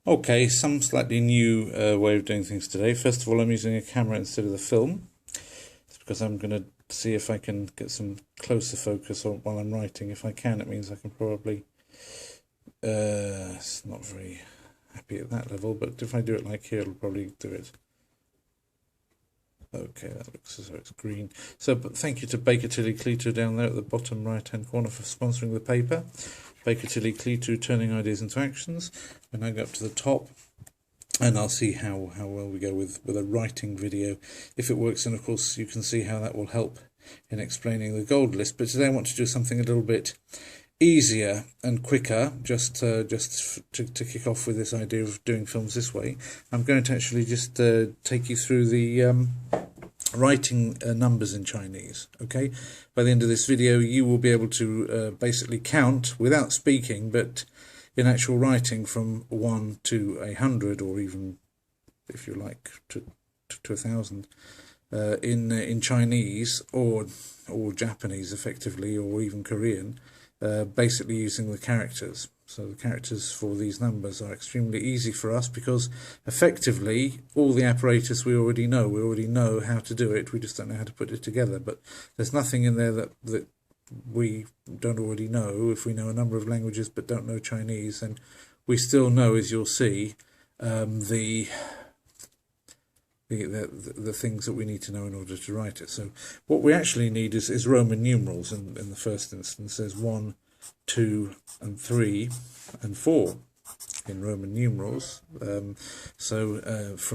Okay, some slightly new way of doing things today. First of all, I'm using a camera instead of the film. It's because I'm going to see if I can get some closer focus on while I'm writing. If I can, it means I can probably... it's not very happy at that level, but if I do it like here, it'll probably do it. Okay, that looks as though it's green. So, but thank you to Baker Tilly Cleto down there at the bottom right-hand corner for sponsoring the paper. Baker Tilly Cleto, turning ideas into actions. And now go up to the top, and I'll see how well we go with a writing video, if it works. And of course, you can see how that will help in explaining the gold list. But today I want to do something a little bit easier and quicker, just to kick off with this idea of doing films this way. I'm going to actually just take you through the writing numbers in Chinese. Okay, by the end of this video you will be able to basically count without speaking, but in actual writing, from 1 to 100, or even, if you like, to 1,000 in Chinese or Japanese effectively, or even Korean, basically using the characters. So the characters for these numbers are extremely easy for us because effectively all the apparatus we already know. We already know how to do it, we just don't know how to put it together. But there's nothing in there that we don't already know. If we know a number of languages but don't know Chinese, then we still know, as you'll see, the things that we need to know in order to write it. So what we actually need is Roman numerals in the first instance. There's 1, 2 and 3 and 4 in Roman numerals. From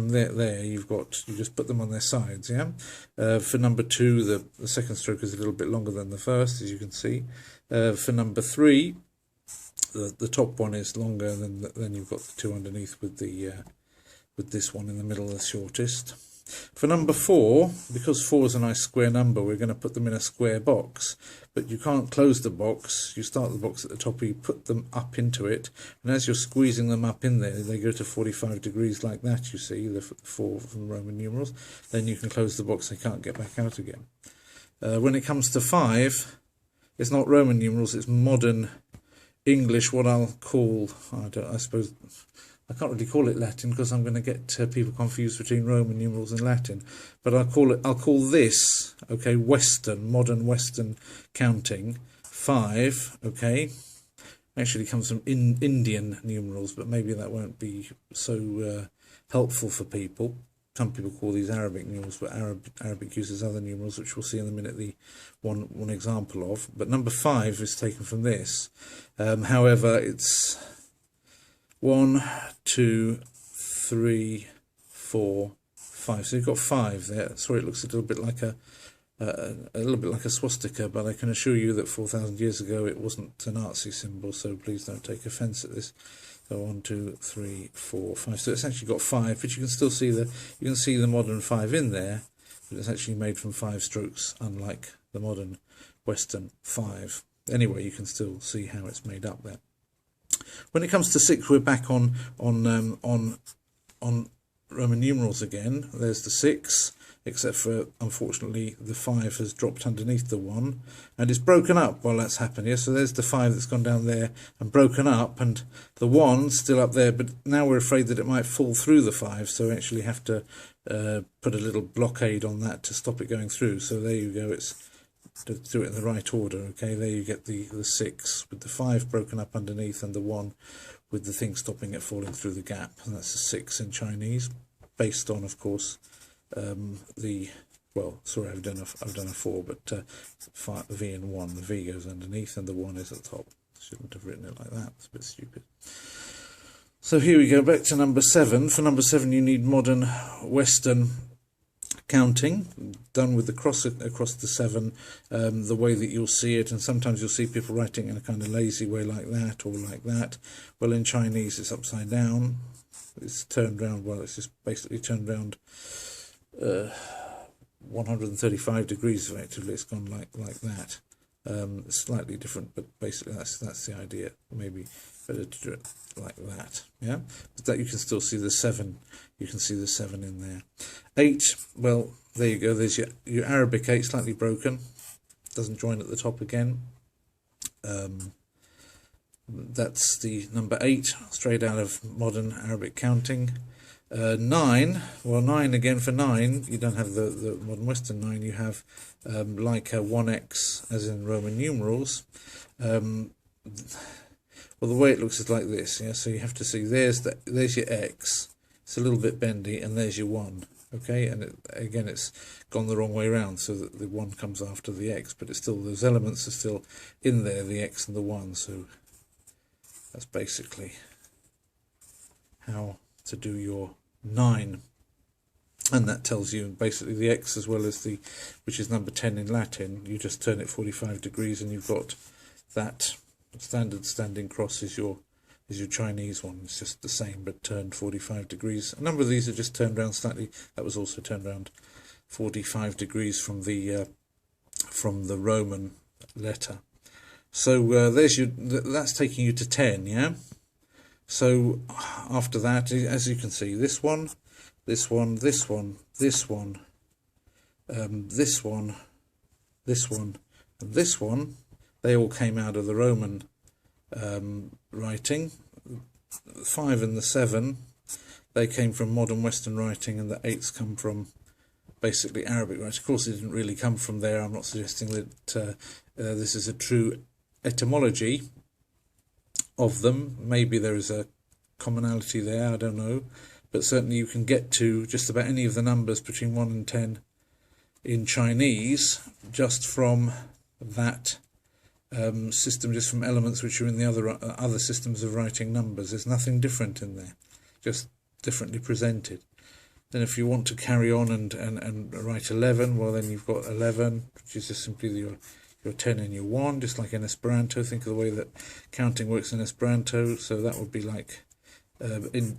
there you just put them on their sides. For number 2, the second stroke is a little bit longer than the first, as you can see. For number 3, the top one is longer than you've got the 2 underneath, with this one in the middle, the shortest. For number 4, because 4 is a nice square number, we're going to put them in a square box, but you can't close the box. You start the box at the top, you put them up into it, and as you're squeezing them up in there, they go to 45 degrees like that, you see, the 4 from Roman numerals. Then you can close the box, they can't get back out again. When it comes to 5, it's not Roman numerals, it's modern English, what I'll call, I suppose, I can't really call it Latin because I'm going to get people confused between Roman numerals and Latin, but I'll call this, okay, Western, modern Western counting. 5, okay, actually comes from Indian numerals, but maybe that won't be so helpful for people. Some people call these Arabic numerals, but Arabic uses other numerals, which we'll see in a minute the one example of. But number 5 is taken from this. However, it's 1, 2, 3, 4, 5. So you've got 5 there. Sorry, it looks a little bit like a swastika, but I can assure you that 4,000 years ago it wasn't a Nazi symbol. So please don't take offence at this. So 1, 2, 3, 4, 5. So it's actually got 5, but you can still see the modern 5 in there, but it's actually made from 5 strokes, unlike the modern Western 5. Anyway, you can still see how it's made up there. When it comes to 6, we're back on Roman numerals again. There's the 6, except for, unfortunately, the 5 has dropped underneath the 1, and it's broken up while that's happened here. So there's the 5 that's gone down there and broken up, and the 1's still up there, but now we're afraid that it might fall through the 5, so we actually have to put a little blockade on that to stop it going through. So there you go, it's to do it in the right order. Okay, there you get the 6 with the 5 broken up underneath, and the 1 with the thing stopping it falling through the gap, and that's a 6 in Chinese, based on, of course, sorry, I've done a 4, but 5, V and 1, the V goes underneath and the 1 is at the top. Shouldn't have written it like that, it's a bit stupid. So here we go, back to number 7. For number 7 you need modern Western counting, done with the cross across the 7, the way that you'll see it. And sometimes you'll see people writing in a kind of lazy way like that, or like that. Well, in Chinese it's upside down, it's turned round, well, it's just basically turned round 135 degrees effectively. It's gone like that. Slightly different, but basically that's the idea. Maybe better to do it like that, yeah. But that you can still see the 7. You can see the 7 in there. 8. Well, there you go. There's your Arabic 8, slightly broken. Doesn't join at the top again. That's the number 8, straight out of modern Arabic counting. 9, well, 9 again, for 9, you don't have the modern Western 9, you have like a 1x as in Roman numerals. Well, the way it looks is like this, yeah. So you have to see there's your x, it's a little bit bendy, and there's your 1, okay. And again, it's gone the wrong way around, so that the 1 comes after the x, but it's still, those elements are still in there, the x and the 1. So that's basically how to do your 9, and that tells you basically the x as well as the, which is number 10 in Latin. You just turn it 45 degrees and you've got that standard standing cross is your Chinese one. It's just the same but turned 45 degrees. A number of these are just turned around slightly. That was also turned around 45 degrees from the Roman letter. So there's your, that's taking you to 10, yeah. So after that, as you can see, this one, this one, this one, this one, this one, this one, and this one, they all came out of the Roman writing. 5 and the 7, they came from modern Western writing, and the 8s come from basically Arabic writing. Of course, it didn't really come from there. I'm not suggesting that this is a true etymology of them. Maybe there is a commonality there, I don't know, but certainly you can get to just about any of the numbers between 1 and 10 in Chinese just from that system, just from elements which are in the other systems of writing numbers. There's nothing different in there, just differently presented. Then if you want to carry on and write 11, well, then you've got 11, which is just simply your 10 and your 1, just like in Esperanto. Think of the way that counting works in Esperanto. So that would be like in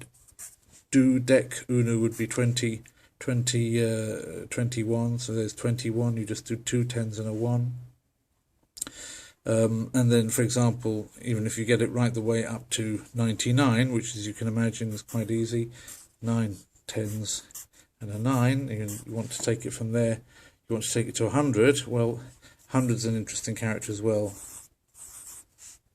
du, dek, unu would be 20, 21. So there's 21. You just do 2 10s and a 1. And then, for example, even if you get it right the way up to 99, which, as you can imagine, is quite easy, 9 10s and a 9. You want to take it from there. You want to take it to 100. Well, 100's an interesting character as well.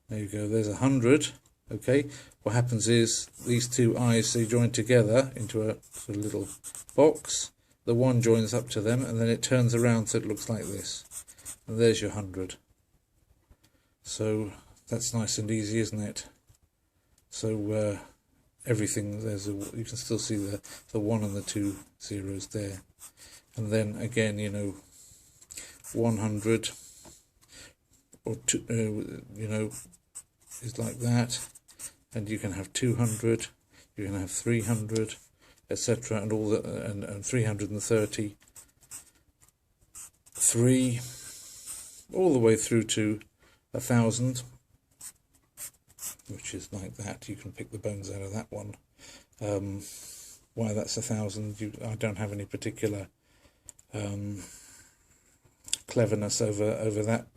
There you go, there's 100. Okay, what happens is these two eyes, they join together into a sort of little box. The 1 joins up to them, and then it turns around so it looks like this. And there's your 100. So that's nice and easy, isn't it? So everything, you can still see the 1 and the 2 zeros there. And then again, you know, 100 or is like that, and you can have 200, you can have 300, etc., and all that, and 330, 3, all the way through to 1,000, which is like that. You can pick the bones out of that one. Why that's 1,000, I don't have any particular cleverness over that,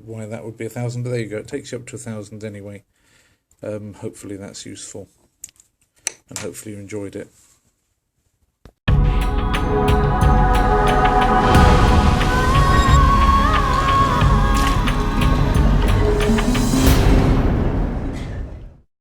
why that would be 1,000, but there you go, it takes you up to 1,000 anyway. Hopefully that's useful, and hopefully you enjoyed it.